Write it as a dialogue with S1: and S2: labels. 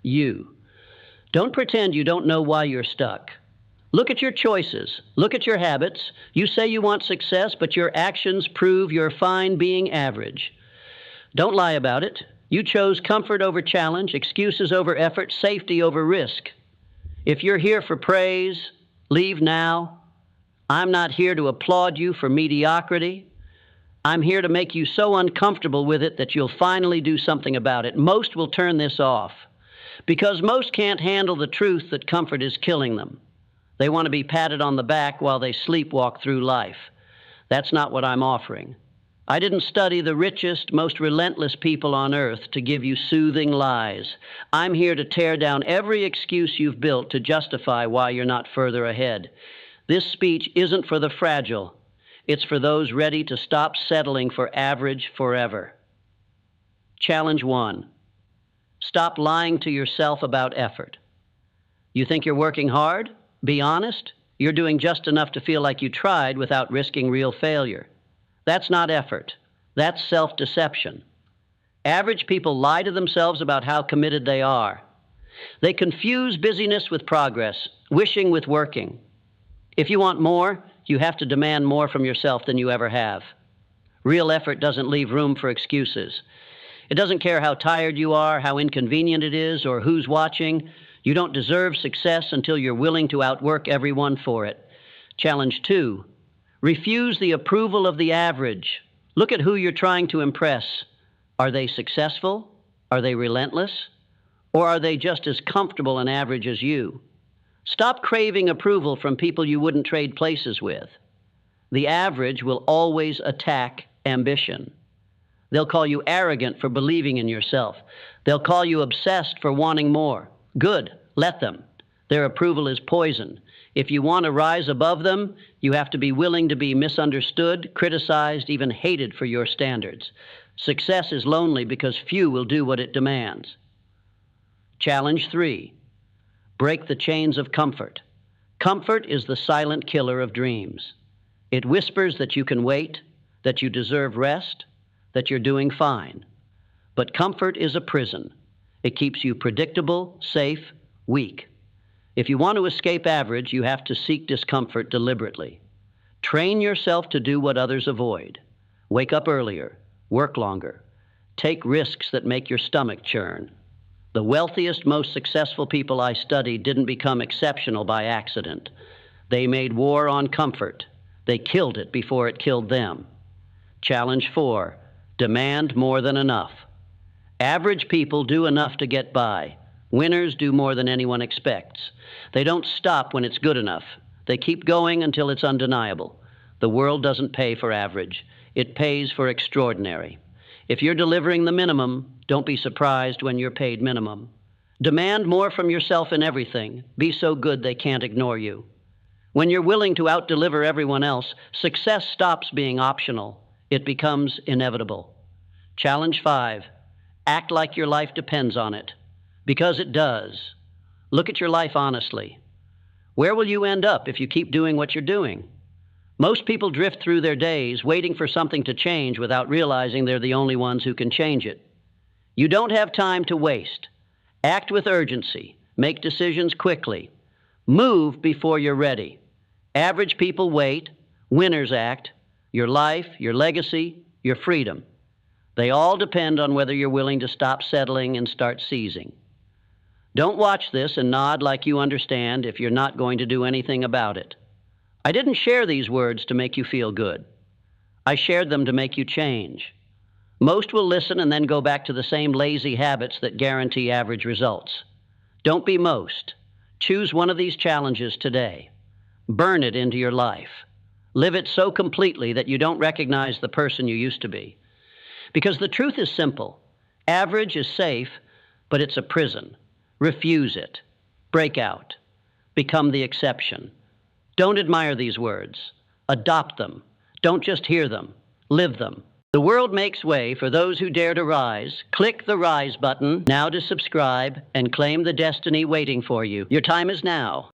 S1: you. Don't pretend you don't know why you're stuck. Look at your choices. Look at your habits. You say you want success, but your actions prove you're fine being average. Don't lie about it. You chose comfort over challenge, excuses over effort, safety over risk. If you're here for praise, leave now. I'm not here to applaud you for mediocrity. I'm here to make you so uncomfortable with it that you'll finally do something about it. Most will turn this off because most can't handle the truth that comfort is killing them. They want to be patted on the back while they sleepwalk through life. That's not what I'm offering. I didn't study the richest, most relentless people on earth to give you soothing lies. I'm here to tear down every excuse you've built to justify why you're not further ahead. This speech isn't for the fragile. It's for those ready to stop settling for average forever. Challenge 1. Stop lying to yourself about effort. You think you're working hard? Be honest. You're doing just enough to feel like you tried without risking real failure. That's not effort. That's self-deception. Average people lie to themselves about how committed they are. They confuse busyness with progress, wishing with working. If you want more, you have to demand more from yourself than you ever have. Real effort doesn't leave room for excuses. It doesn't care how tired you are, how inconvenient it is, or who's watching. You don't deserve success until you're willing to outwork everyone for it. Challenge 2. Refuse the approval of the average. Look at who you're trying to impress. Are they successful? Are they relentless? Or are they just as comfortable and average as you? Stop craving approval from people you wouldn't trade places with. The average will always attack ambition. They'll call you arrogant for believing in yourself. They'll call you obsessed for wanting more. Good, let them. Their approval is poison. If you want to rise above them, you have to be willing to be misunderstood, criticized, even hated for your standards. Success is lonely because few will do what it demands. Challenge 3. Break the chains of comfort. Comfort is the silent killer of dreams. It whispers that you can wait, that you deserve rest, that you're doing fine. But comfort is a prison. It keeps you predictable, safe, weak. If you want to escape average, you have to seek discomfort deliberately. Train yourself to do what others avoid. Wake up earlier, work longer, take risks that make your stomach churn. The wealthiest, most successful people I studied didn't become exceptional by accident. They made war on comfort. They killed it before it killed them. Challenge 4. Demand more than enough. Average people do enough to get by. Winners do more than anyone expects. They don't stop when it's good enough. They keep going until it's undeniable. The world doesn't pay for average. It pays for extraordinary. If you're delivering the minimum, don't be surprised when you're paid minimum. Demand more from yourself in everything. Be so good they can't ignore you. When you're willing to out-deliver everyone else, success stops being optional. It becomes inevitable. Challenge 5. Act like your life depends on it. Because it does. Look at your life honestly. Where will you end up if you keep doing what you're doing? Most people drift through their days waiting for something to change without realizing they're the only ones who can change it. You don't have time to waste. Act with urgency. Make decisions quickly. Move before you're ready. Average people wait. Winners act. Your life, your legacy, your freedom. They all depend on whether you're willing to stop settling and start seizing. Don't watch this and nod like you understand if you're not going to do anything about it. I didn't share these words to make you feel good. I shared them to make you change. Most will listen and then go back to the same lazy habits that guarantee average results. Don't be most. Choose one of these challenges today. Burn it into your life. Live it so completely that you don't recognize the person you used to be. Because the truth is simple. Average is safe, but it's a prison. Refuse it. Break out. Become the exception. Don't admire these words. Adopt them. Don't just hear them. Live them. The world makes way for those who dare to rise. Click the Rise button now to subscribe and claim the destiny waiting for you. Your time is now.